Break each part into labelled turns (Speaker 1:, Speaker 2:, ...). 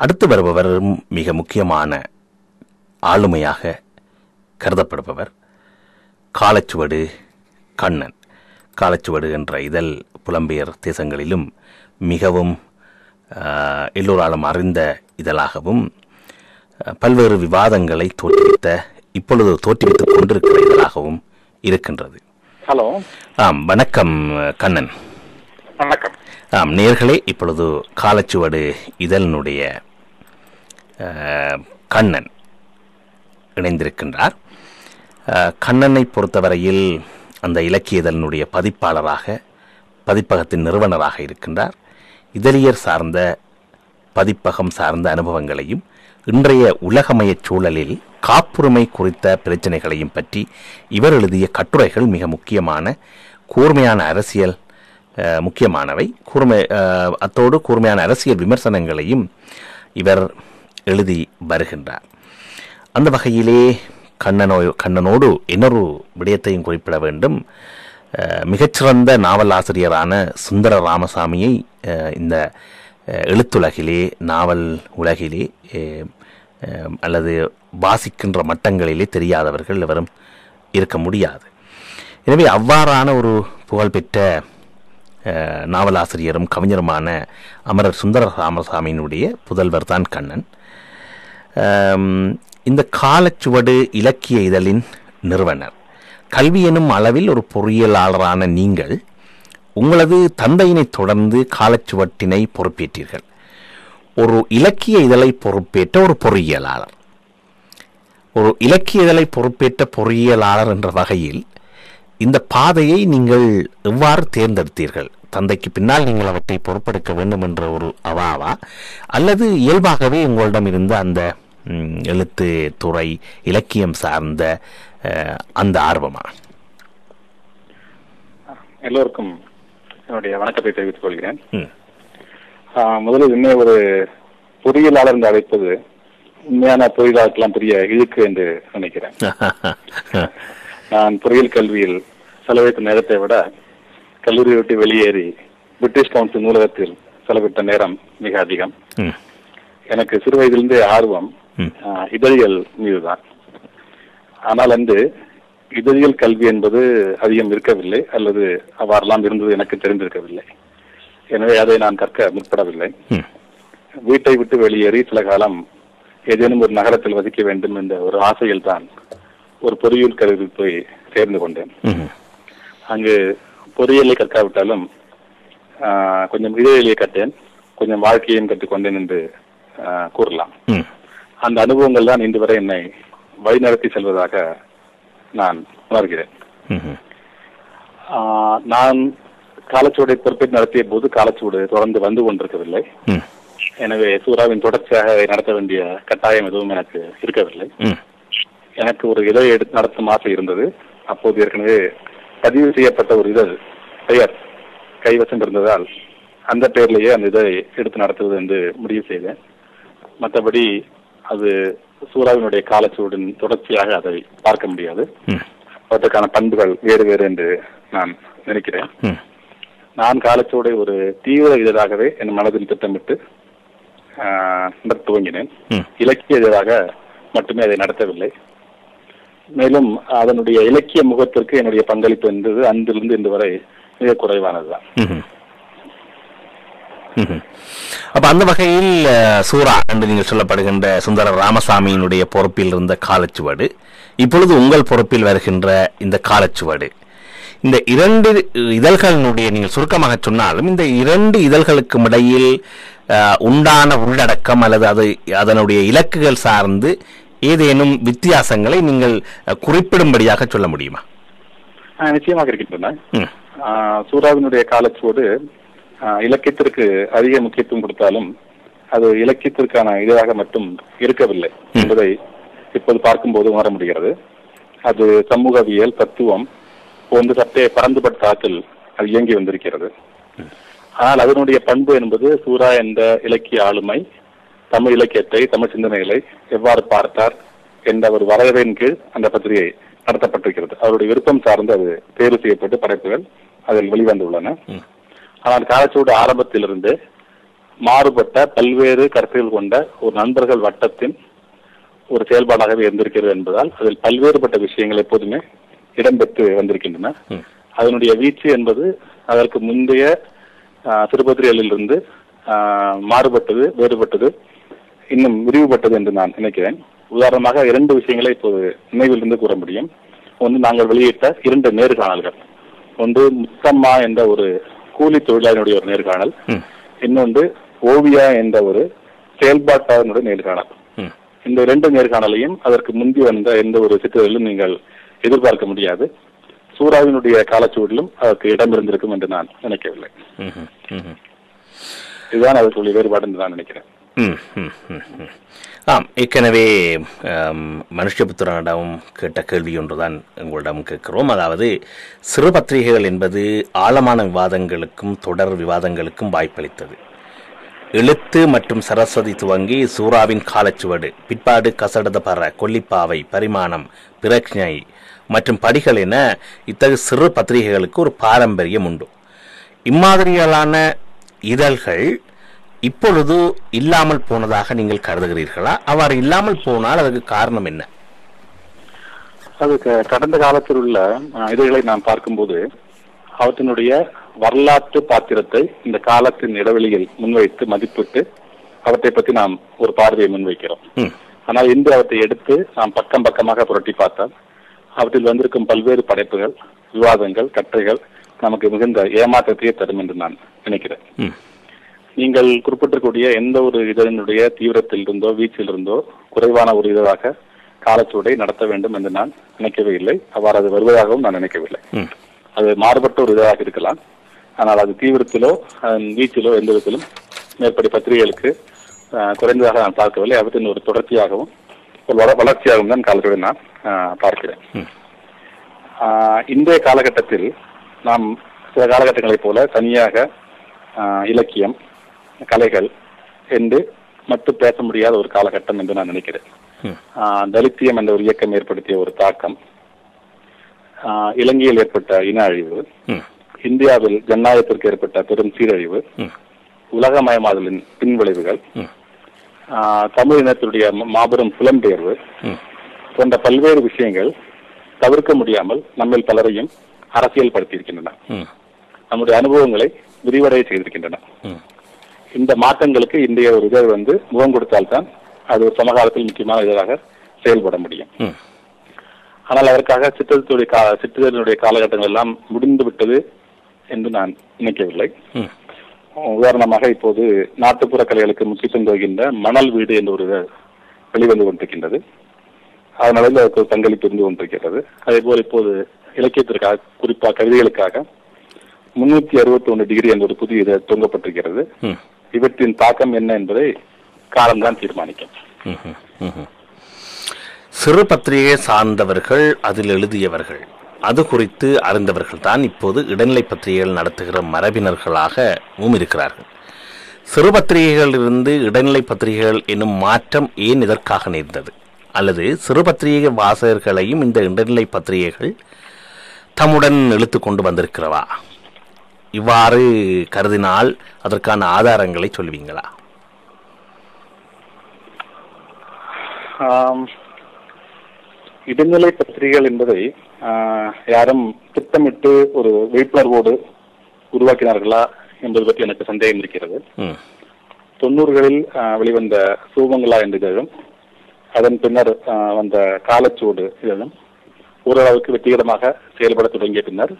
Speaker 1: அடுத்து வருபவர் மிக முக்கியமான ஆளுமையாக கருதப்படுபவர் காலச்சுவடு கண்ணன். காலச்சுவடு என்ற இதழ் புலம்பெயர் தேசங்களிலும் மிகவும் எல்லோராலும் அறிந்த இதழாகவும் பல்வேறு விவாதங்களை இப்பொழுது தோற்றுவித்துக் கொண்டிருக்கிற இதழாகவும் இருக்கின்றது.
Speaker 2: ஹலோ.
Speaker 1: வணக்கம் கண்ணன்.
Speaker 2: வணக்கம்.
Speaker 1: நேயர்களே, இப்பொழுது காலச்சுவடு இதழினுடைய கண்ணன் இணைந்திருக்கின்றார். கண்ணனை பொறுத்தவரையில் அந்த இலக்கிய இதழினுடைய பதிப்பகத்தின் நிறுவனராக இருக்கின்றார். இதழியர் சார்ந்த பதிப்பகம் சார்ந்த அனுபவங்களையும் இன்றைய உலகமய சூழலில் காப்புரிமை குறித்த பிரச்சனைகளையும் பற்றி இவர் எழுதிய கட்டுரைகள் மிக கூர்மையான அரசியல் முக்கியமானவை. அத்தோடு கூர்மையான அரசியல் விமர்சனங்களையும் இவர் எழுதி வருகின்றார். அந்த வகையிலே கண்ணனோடு இன்னொரு விடயத்தையும் குறிப்பிட வேண்டும். மிகச்சிறந்த நாவல் ஆசிரியரான சுந்தர ராமசாமியை இந்த எழுத்துலகிலே, நாவல் உலகிலே அல்லது வாசிக்கின்ற மட்டங்களிலே தெரியாதவர்கள் எவரும் இருக்க முடியாது. எனவே அவ்வாறான ஒரு புகழ்பெற்ற நாவலாசிரியரும் கவிஞருமான அமரர் சுந்தர ராமசாமியினுடைய புதல்வர் தான் கண்ணன். இந்த காலச்சுவடு இலக்கிய இதழின் நிறுவனர். கல்வி எனும் அளவில் ஒரு பொறியியலாளரான நீங்கள் உங்களது தந்தையினை தொடர்ந்து காலச்சுவட்டினை பொறுப்பேற்றீர்கள். ஒரு இலக்கிய இதழை பொறுப்பேற்ற ஒரு பொறியியலாளர், ஒரு இலக்கிய இதழை பொறுப்பேற்ற பொறியியலாளர் என்ற வகையில் இந்த பாதையை நீங்கள் எவ்வாறு தேர்ந்தெடுத்தீர்கள்? தந்தைக்கு பின்னால் நீங்கள் அவற்றை பொறுப்பெடுக்க வேண்டும் என்ற ஒரு அவாவா, அல்லது இயல்பாகவே உங்களிடம் இருந்த அந்த எழுத்து துறை இலக்கியம் சார்ந்த அந்த ஆர்வமா?
Speaker 2: எல்லோருக்கும் என்னுடைய வணக்கத்தை தெரிவித்துக் கொள்கிறேன். முதலில் இன்னும் ஒரு பொறியியலாளர் என்று அழைப்பது உண்மையான பொறியியலாளருக்கெல்லாம் பெரிய இழுக்கு என்று நினைக்கிறேன். நான் பொறியியல் கல்வியில் செலவிட்ட நேரத்தை விட கல்லூரியை விட்டு வெளியேறி பிரிட்டிஷ் கவுன்சில் நூலகத்தில் செலவிட்ட நேரம் மிக அதிகம். எனக்கு சிறு வயதிலிருந்தே ஆர்வம் இதழியல் மீதுதான். ஆனால் இதழியல் கல்வி என்பது அதிகம் இருக்கவில்லை, அல்லது அவ்வாறெல்லாம் இருந்தது எனக்கு தெரிந்திருக்கவில்லை. எனவே அதை நான் கற்க முற்படவில்லை. வீட்டை விட்டு வெளியேறி சில காலம் ஏதேனும் ஒரு நகரத்தில் வசிக்க வேண்டும் என்ற ஒரு ஆசையில் தான் ஒரு பொறியியல் கல்லூரியில் போய் சேர்ந்து கொண்டேன். அங்கு பொறியியலை கற்காவிட்டாலும் கொஞ்சம் இதழியலை கற்றேன், கொஞ்சம் வாழ்க்கையையும் கற்றுக்கொண்டேன் என்று கூறலாம். அந்த அனுபவங்கள் தான் இன்று வரை என்னை வழிநடத்தி செல்வதாக நான் உணர்கிறேன். நான் காலச்சுவடை பொறுப்பேற்று நடத்திய போது காலச்சுவடு தொடர்ந்து வந்து கொண்டிருக்கவில்லை. எனவே சூறாவின் தொடர்ச்சியாக நடத்த வேண்டிய கட்டாயம் எதுவும் எனக்கு இருக்கவில்லை. எனக்கு ஒரு இதழை நடத்தும் ஆசை இருந்தது. அப்போது ஏற்கனவே பதிவு செய்யப்பட்ட ஒரு இதழ் பெயர் கைவசம் இருந்ததால் அந்த பெயர்லேயே அந்த இதழை எடுத்து நடத்துவது என்று முடிவு செய்தேன். மற்றபடி அது சூறாவினுடைய காலச்சுவடின் தொடர்ச்சியாக அதை பார்க்க முடியாது. அவற்றுக்கான பண்புகள் வேறு வேறு என்று நான் நினைக்கிறேன். நான் காலச்சுவடை ஒரு தீவிர இதழாகவே என் மனதில் திட்டமிட்டு துவங்கினேன். இலக்கிய இதழாக மட்டுமே அதை நடத்தவில்லை. மேலும் அதனுடைய இலக்கிய முகத்திற்கு என்னுடைய பங்களிப்பு என்பது அன்றிலிருந்து இன்று வரை மிக குறைவானதுதான்.
Speaker 1: அப்ப அந்த வகையில் சூரா என்று நீங்கள் சொல்லப்படுகின்ற சுந்தர ராமசாமியினுடைய பொறுப்பில் இருந்த காலச்சுவடு, இப்பொழுது உங்கள் பொறுப்பில் வருகின்ற இந்த காலச்சுவடு, இந்த இரண்டு இதழ்களினுடைய நீங்கள் சுருக்கமாக சொன்னாலும் இந்த இரண்டு இதழ்களுக்கும் இடையில் உண்டான உள்ளடக்கம் அல்லது அதனுடைய இலக்குகள் சார்ந்து ஏதேனும் வித்தியாசங்களை நீங்கள் குறிப்பிடும்படியாக சொல்ல முடியுமா?
Speaker 2: நிச்சயமாக இருக்கின்றன. சூறாவினுடைய காலச்சுவடு இலக்கியத்திற்கு அதிக முக்கியத்துவம் கொடுத்தாலும் அது இலக்கியத்திற்கான இதழாக மட்டும் இருக்கவில்லை என்பதை இப்போது பார்க்கும்போது உணர முடிகிறது. அது சமூகவியல், தத்துவம் போன்ற சற்றே பரந்துபட்ட தளத்தில் அது இயங்கி வந்திருக்கிறது. ஆனால் அதனுடைய பண்பு என்பது சூரா என்ற இலக்கிய ஆளுமை தமிழ் இலக்கியத்தை, தமிழ் சிந்தனைகளை எவ்வாறு பார்த்தார் என்ற ஒரு வரையறையின் கீழ் அந்த பத்திரிகை நடத்தப்பட்டிருக்கிறது. அவருடைய விருப்பம் சார்ந்து அது தேர்வு செய்யப்பட்டு படைப்புகள் அதில் வெளிவந்துள்ளன. ஆனால் காலச்சுவடு ஆரம்பத்திலிருந்து மாறுபட்ட பல்வேறு கருத்துகள் கொண்ட ஒரு நண்பர்கள் வட்டத்தின் ஒரு செயல்பாடாகவே இருந்திருக்கிறது என்பதால் அதில் பல்வேறுபட்ட விஷயங்கள் எப்போதுமே இடம்பெற்று வந்திருக்கின்றன. அதனுடைய வீச்சு என்பது அதற்கு முந்தைய திருப்பத்திரிகளிலிருந்து மாறுபட்டது, வேறுபட்டது, இன்னும் விரிவுபட்டது என்று நான் நினைக்கிறேன். உதாரணமாக 2 விஷயங்களை இப்போது நினைவிலிருந்து கூற முடியும். ஒன்று, நாங்கள் வெளியிட்ட 2 நேர்காணல்கள். ஒன்று முத்தம்மா என்ற ஒரு கூலி தொழிலாளனுடைய ஒரு நேர்காணல், இன்னொன்று ஓவியா என்ற ஒரு செயல்பாட்டாளனுடைய நேர்காணல். இந்த 2 நேர்காணலையும் அதற்கு முந்தி வந்த எந்த ஒரு சித்திரையிலும் நீங்கள் எதிர்பார்க்க முடியாது. சூறாவினுடைய காலச்சூழலும் அதற்கு இடம் இருந்திருக்கும் என்று நான் நினைக்கவில்லை. இதுதான் அதற்குரிய வேறுபாடு என்று நான் நினைக்கிறேன்.
Speaker 1: ஆம், ஏற்கனவே மனுஷபுத்திரனிடம் கேட்ட கேள்வி ஒன்றுதான் உங்களிடம் கேட்கிறோம். அதாவது சிறு பத்திரிகைகள் என்பது ஆழமான விவாதங்களுக்கும் தொடர் விவாதங்களுக்கும் வாய்ப்பளித்தது. எழுத்து மற்றும் சரஸ்வதி துவங்கி சூறாவின் காலச்சுவடு, பிற்பாடு கசடத பற, கொல்லிப்பாவை, பரிமாணம், பிரக்ஞை மற்றும் படிகள் என இத்தகைய சிறு பத்திரிகைகளுக்கு ஒரு பாரம்பரியம் உண்டு. இம்மாதிரியான இதழ்கள் இப்பொழுது இல்லாமல் போனதாக நீங்கள் கருதுகிறீர்களா? அவ்வாறு இல்லாமல் போனால் அதுக்கு காரணம் என்ன?
Speaker 2: அதுக்கு கடந்த காலத்தில் உள்ள இதழ்களை நாம் பார்க்கும்போது அவற்றினுடைய வரலாற்று பாத்திரத்தை இந்த காலத்தின் இடைவெளியில் முன்வைத்து மதிப்பிட்டு அவற்றை பற்றி நாம் ஒரு பார்வையை முன்வைக்கிறோம். ஆனால் இன்று அவற்றை எடுத்து நாம் பக்கம் பக்கமாக புரட்டி பார்த்தால் அவற்றில் வந்திருக்கும் பல்வேறு படைப்புகள், விவாதங்கள், கட்டுரைகள் நமக்கு மிகுந்த ஏமாற்றத்தையே தரும் என்று நான் நினைக்கிறேன். நீங்கள் குறிப்பிட்டிருக்கூடிய எந்த ஒரு இதழினுடைய தீவிரத்தில் இருந்தோ வீச்சில் இருந்தோ குறைவான ஒரு இதழாக காலச்சுவடை நடத்த வேண்டும் என்று நான் நினைக்கவே இல்லை. அவ்வாறு அது வருவதாகவும் நான் நினைக்கவில்லை. அது மாறுபட்ட ஒரு இதழாக இருக்கலாம். ஆனால் அது தீவிரத்திலோ அதன் வீச்சிலோ எந்த விதத்திலும் மேற்படி பத்திரிகைகளுக்கு குறைந்ததாக நான் பார்க்கவில்லை. அவற்றின் ஒரு தொடர்ச்சியாகவும் ஒரு வளர்ச்சியாகவும் தான் காலச்சுவடை நான் பார்க்கிறேன். இன்றைய காலகட்டத்தில் நாம் சில காலகட்டங்களைப் போல தனியாக இலக்கியம், கலைகள் என்று மட்டும் பேச முடியாத ஒரு காலகட்டம் என்று நான் நினைக்கிறேன். தலித்தியம் என்ற ஒரு இயக்கம் ஏற்படுத்திய ஒரு தாக்கம், இலங்கையில் ஏற்பட்ட இன அழிவு, இந்தியாவில் ஜனநாயகத்திற்கு ஏற்பட்ட பெரும் சீரழிவு, உலகமயமாதலின் பின்விளைவுகள், தமிழ் இனத்தினுடைய மாபெரும் புலம்பெயர்வு போன்ற பல்வேறு விஷயங்கள் தவிர்க்க முடியாமல் நம்மில் பலரையும் அரசியல் படுத்தியிருக்கின்றன. நம்முடைய அனுபவங்களை விரிவடைய செய்திருக்கின்றன. இந்த மாற்றங்களுக்கு இன்றைய ஒரு இதழ் முகம் கொடுத்தால்தான் அது ஒரு சமகாலத்தில் முக்கியமான இதழாக செயல்பட முடியும். ஆனால் அதற்காக சிற்றிதழினுடைய காலகட்டங்கள் எல்லாம் முடிந்து விட்டது என்று நான் நினைக்கவில்லை. உதாரணமாக இப்போது நாட்டுப்புற கலைகளுக்கு முக்கியத்துவம் தருகின்ற மணல் வீடு என்ற ஒரு வெளிவந்து கொண்டிருக்கின்றது. அதனால ஒரு பங்களிப்பு இருந்து கொண்டிருக்கிறது. அதே போல் இப்போது இலக்கியத்திற்காக, குறிப்பாக கவிதைகளுக்காக 361 டிகிரி என்ற ஒரு புதிய இதழ் தொங்கப்பட்டிருக்கிறது. இவற்றின் தாக்கம் என்ன என்பதை காலம்தான் தீர்மானிக்கும்.
Speaker 1: சிறு பத்திரிகை சார்ந்தவர்கள், அதில் எழுதியவர்கள், அது குறித்து அறிந்தவர்கள் தான் இப்போது இடைநிலை பத்திரிகைகள் நடத்துகிற மரபினர்களாகவும் இருக்கிறார்கள். சிறு பத்திரிகைகளிலிருந்து இடைநிலை பத்திரிகைகள் என்னும் மாற்றம் ஏன் இதற்காக நேர்ந்தது? அல்லது சிறு பத்திரிகை வாசகர்களையும் இந்த இடைநிலை பத்திரிகைகள் தம்முடன் இழுத்து கொண்டு வந்திருக்கிறவா? இவ்வாறு கருதினால் அதற்கான ஆதாரங்களை சொல்வீங்களா?
Speaker 2: இடைநிலை பத்திரிகைகள் என்பதை யாரும் திட்டமிட்டு ஒரு விழிப்புணர்வோடு உருவாக்கினார்களா என்பது பற்றி எனக்கு சந்தேகம் இருக்கிறது. 90களில் வெளிவந்த சூவங்களா என்ற இதழும் அதன் பின்னர் வந்த காலச்சூடு இதழும் ஓரளவுக்கு வெற்றிகரமாக செயல்பட தொடங்கிய பின்னர்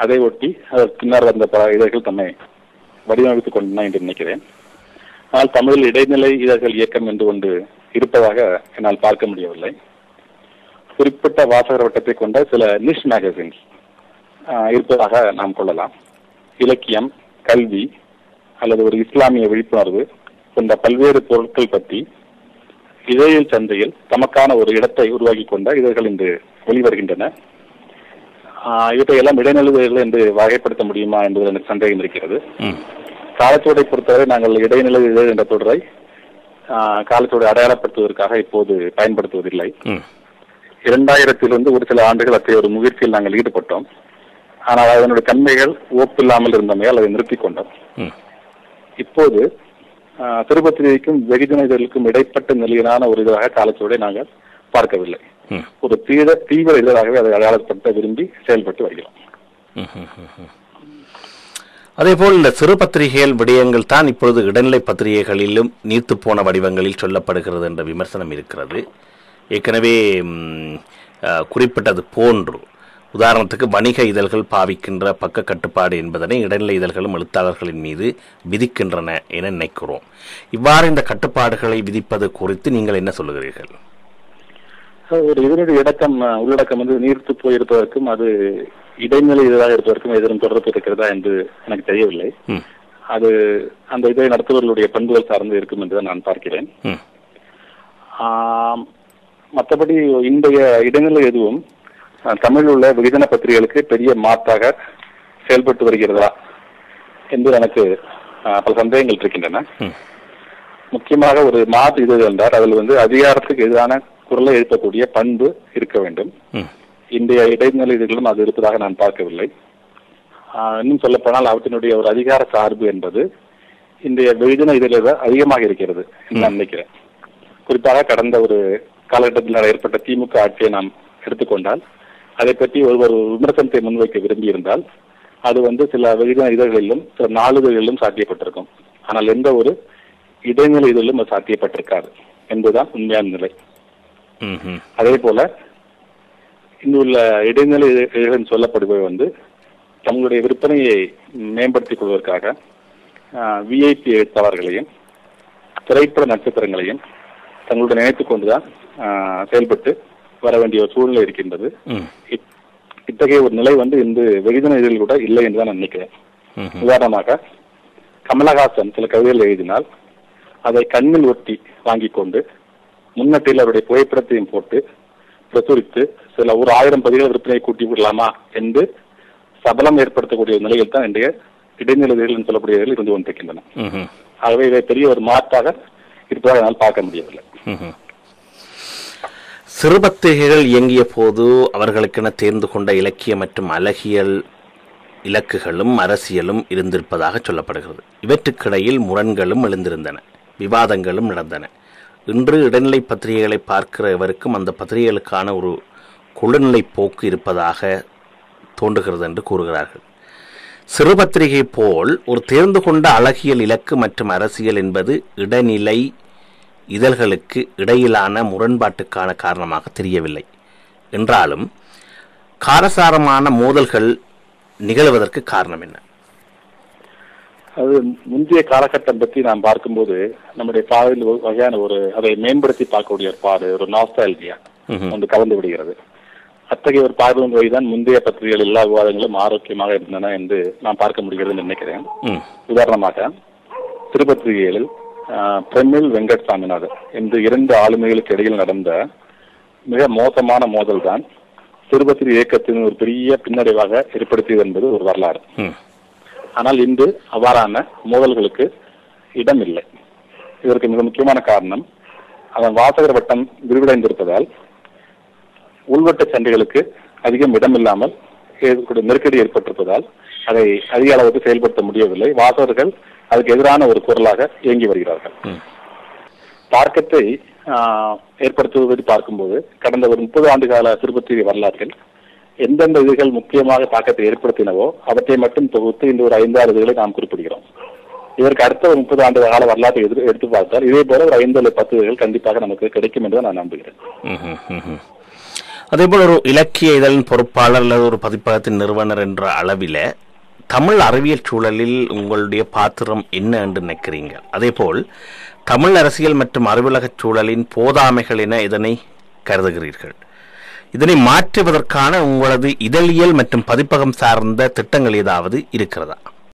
Speaker 2: அதை ஒட்டி அதற்கு பின்னர் வந்த இதழ்கள் தம்மை வடிவமைத்துக் கொண்டன என்று நினைக்கிறேன். ஆனால் தமிழில் இடைநிலை இதழ்கள் இயக்கம் என்று ஒன்று இருப்பதாக என்னால் பார்க்க முடியவில்லை. குறிப்பிட்ட வாசகர் வட்டத்தை கொண்ட சில நிஷ் மேகசின்ஸ் இருப்பதாக நாம் கொள்ளலாம். இலக்கியம், கல்வி அல்லது ஒரு இஸ்லாமிய விழிப்புணர்வு போன்ற பல்வேறு பொருட்கள் பற்றி இதழியல் சந்தையில் தமக்கான ஒரு இடத்தை உருவாக்கி கொண்ட இதழ்கள் இன்று வெளிவருகின்றன. இவற்றையெல்லாம் இடைநிலை இதழ்கள் என்று வகைப்படுத்த முடியுமா என்பது எனக்கு சந்தேகம் இருக்கிறது. காலச்சோடை பொறுத்தவரை நாங்கள் இடைநிலை இதழ் என்ற தொடரை காலச்சோடை அடையாளப்படுத்துவதற்காக இப்போது பயன்படுத்துவதில்லை. 2000 ஒரு சில ஆண்டுகள் அத்தகைய ஒரு முயற்சியில் நாங்கள் ஈடுபட்டோம். ஆனால் அதனுடைய தன்மைகள் ஒப்பில்லாமல் இருந்தமையால் அதை நிறுத்திக் கொண்டோம். இப்போது சிறுபத்திரிகைக்கும் வெகுஜன இதழுக்கும் இடைப்பட்ட நிலையிலான ஒரு இதழாக காலச்சுவடை நாங்கள் பார்க்கவில்லை. ஒரு தீவிர இதழாகவே அதை அடையாளப்படுத்த விரும்பி செயல்பட்டு வருகிறோம்.
Speaker 1: அதேபோல் இந்த சிறு பத்திரிகைகள் விடயங்கள் தான் இப்பொழுது இடைநிலை பத்திரிகைகளிலும் நீர்த்து போன வடிவங்களில் சொல்லப்படுகிறது என்ற விமர்சனம் இருக்கிறது. ஏற்கனவே குறிப்பிட்டது போன்று உதாரணத்துக்கு வணிக இதழ்கள் பாவிக்கின்ற பக்க கட்டுப்பாடு என்பதனை இடைநிலை இதழ்களும் எழுத்தாளர்களின் மீது விதிக்கின்றன என நினைக்கிறோம். இவ்வாறு இந்த கட்டுப்பாடுகளை விதிப்பது குறித்து நீங்கள் என்ன சொல்லுகிறீர்கள்?
Speaker 2: ஒரு இதனுடைய உள்ளடக்கம் நீர்த்து போயிருப்பதற்கும் அது இடைநிலை இதழாக இருப்பதற்கும் எதிரும் தொடர்பு இருக்கிறதா என்று எனக்கு தெரியவில்லை. அது அந்த இதை நடத்துவர்களுடைய பண்புகள் சார்ந்து இருக்கும் என்றுதான் நான் பார்க்கிறேன். மற்றபடி இன்றைய இடைநிலை எதுவும் தமிழில் உள்ள வெகுஜன பத்திரிகைகளுக்கு பெரிய மாற்றாக செயல்பட்டு வருகிறதா என்று எனக்கு பல சந்தேகங்கள் இருக்கின்றன. முக்கியமாக ஒரு மாற்று இதழ் என்றால் அதில் அதிகாரத்துக்கு எதிரான குரலை எழுப்பக்கூடிய பண்பு இருக்க வேண்டும். இன்றைய இடைநிலை இதழ்களும் அது இருப்பதாக நான் பார்க்கவில்லை. இன்னும் சொல்லப்போனால் அவற்றினுடைய ஒரு அதிகார சார்பு என்பது இன்றைய வெகுஜன இதழில் அதிகமாக இருக்கிறது நான் நினைக்கிறேன். குறிப்பாக கடந்த ஒரு காலகட்டத்தில் ஏற்பட்ட திமுக ஆட்சியை நாம் எடுத்துக்கொண்டால் அதை பற்றி ஒரு விமர்சனத்தை முன்வைக்க விரும்பியிருந்தால் அது சில வெகுஜன இதழ்களிலும் சில நாளிதழ்களிலும் சாத்தியப்பட்டிருக்கும். ஆனால் எந்த ஒரு இடைநிலை இதழிலும் அது சாத்தியப்பட்டிருக்காது என்பதுதான் உண்மையான நிலை. அதே போல இங்குள்ள இடைநிலை இதழ்கள் சொல்லப்படுபவை தங்களுடைய விற்பனையை மேம்படுத்திக் கொள்வதற்காக விஐபி எழுத்தாளர்களையும் திரைப்பட நட்சத்திரங்களையும் தங்களுடைய நினைத்துக் கொண்டுதான் செயல்பட்டு வர வேண்டிய ஒரு சூழ்நிலை இருக்கின்றது. இத்தகைய ஒரு நிலை இந்த வெகுஜன இதழில் கூட இல்லை என்றுதான் நான் நினைக்கிறேன். உதாரணமாக கமலஹாசன் சில கவிதைகள் எழுதினால் அதை கண்ணில் ஒட்டி வாங்கி கொண்டு முன்னட்டில் அவருடைய புகைப்படத்தையும் போட்டு பிரசுரித்து சில ஒரு 1000 பதிவுகள் விற்பனையை கூட்டி விடலாமா என்று சபலம் ஏற்படுத்தக்கூடிய நிலையில் தான் இன்றைய இடைநிலை இதழ்கள் சொல்லக்கூடியவர்கள் இருந்து கொண்டிருக்கின்றன. ஆகவே இதை பெரிய ஒரு மாற்றாக இருப்பதாக என்னால் பார்க்க முடியவில்லை.
Speaker 1: சிறு பத்திரிகைகள் இயங்கிய போது அவர்களுக்கென தேர்ந்து கொண்ட இலக்கிய மற்றும் அழகியல் இலக்குகளும் அரசியலும் இருந்திருப்பதாக சொல்லப்படுகிறது. இவற்றுக்கிடையில் முரண்களும் எழுந்திருந்தன, விவாதங்களும் நடந்தன. இன்று இடைநிலை பத்திரிகைகளை பார்க்கிற எவருக்கும் அந்த பத்திரிகைகளுக்கான ஒரு குழுநிலை போக்கு இருப்பதாக தோன்றுகிறது என்று கூறுகிறார்கள். சிறு பத்திரிகை போல் ஒரு தேர்ந்து கொண்ட அழகியல் இலக்கு மற்றும் அரசியல் என்பது இடைநிலை இதழ்களுக்கு இடையிலான முரண்பாட்டுக்கான காரணமாக தெரியவில்லை என்றாலும் காரசாரமான மோதல்கள் நிகழ்வதற்கு காரணம் என்ன?
Speaker 2: அது முந்தைய காலகட்டம் பற்றி நாம் பார்க்கும்போது நம்முடைய பார்வையில் வகையான அதை மேம்படுத்தி பார்க்கக்கூடிய ஒரு நாஸ்டால்ஜியா கலந்து விடுகிறது. அத்தகைய ஒரு பார்வை வழிதான் முந்தைய பத்திரிகைகள் எல்லா விவாதங்களும் ஆரோக்கியமாக இருந்தன என்று நான் பார்க்க முடிகிறது நினைக்கிறேன். உதாரணமாக திருப்பத்திரிகைகளில் பிரமிழ் வெங்கட் சாமிநாதன் என்று 2 ஆளுமைகளுக்கு இடையில் நடந்த மிக மோசமான மோதல் தான் திருப்பத்திரி இயக்கத்தின் ஒரு பெரிய பின்னடைவாக ஏற்படுத்தியது என்பது ஒரு வரலாறு. ஆனால் இன்று அவ்வாறான மோதல்களுக்கு இடம் இல்லை. இதற்கு மிக முக்கியமான காரணம் அதன் வாசகர் வட்டம் விரிவடைந்திருப்பதால் உள்வட்ட சண்டைகளுக்கு அதிகம் இடமில்லாமல் நெருக்கடி ஏற்பட்டிருப்பதால் அதை அதிக அளவுக்கு செயல்படுத்த முடியவில்லை. வாசகர்கள் அதுக்கு எதிரான ஒரு குரலாக இயங்கி வருகிறார்கள். தாக்கத்தை ஏற்படுத்துவதை பார்க்கும்போது கடந்த ஒரு 30 ஆண்டு கால திருப்பத்திரிகை வரலாற்றில் எந்தெந்த இதழ்கள் முக்கியமாக தாக்கத்தை ஏற்படுத்தினவோ அவற்றை மட்டும் தொகுத்து இந்த ஒரு 5-6 இதழ்களை நாம் குறிப்பிடுகிறோம். இதற்கு அடுத்த ஒரு 30 ஆண்டு கால வரலாற்றை எடுத்து பார்த்தால் இதே போல ஒரு 5 அல்லது 10 இதழ்கள் கண்டிப்பாக நமக்கு கிடைக்கும் என்று நான் நம்புகிறேன்.
Speaker 1: அதேபோல் ஒரு இலக்கிய இதழின் பொறுப்பாளர் அல்லது ஒரு பதிப்பகத்தின் நிறுவனர் என்ற அளவில் தமிழ் அறிவியல் சூழலில் உங்களுடைய பாத்திரம் என்ன என்று நினைக்கிறீங்க? அதேபோல் தமிழ் அரசியல் மற்றும் அறிவுலக சூழலின் போதாமைகள் என இதனை கருதுகிறீர்கள்? இதனை மாற்றுவதற்கான உங்களது இதழியல் மற்றும் பதிப்பகம் சார்ந்த திட்டங்கள் ஏதாவது இருக்கிறதா?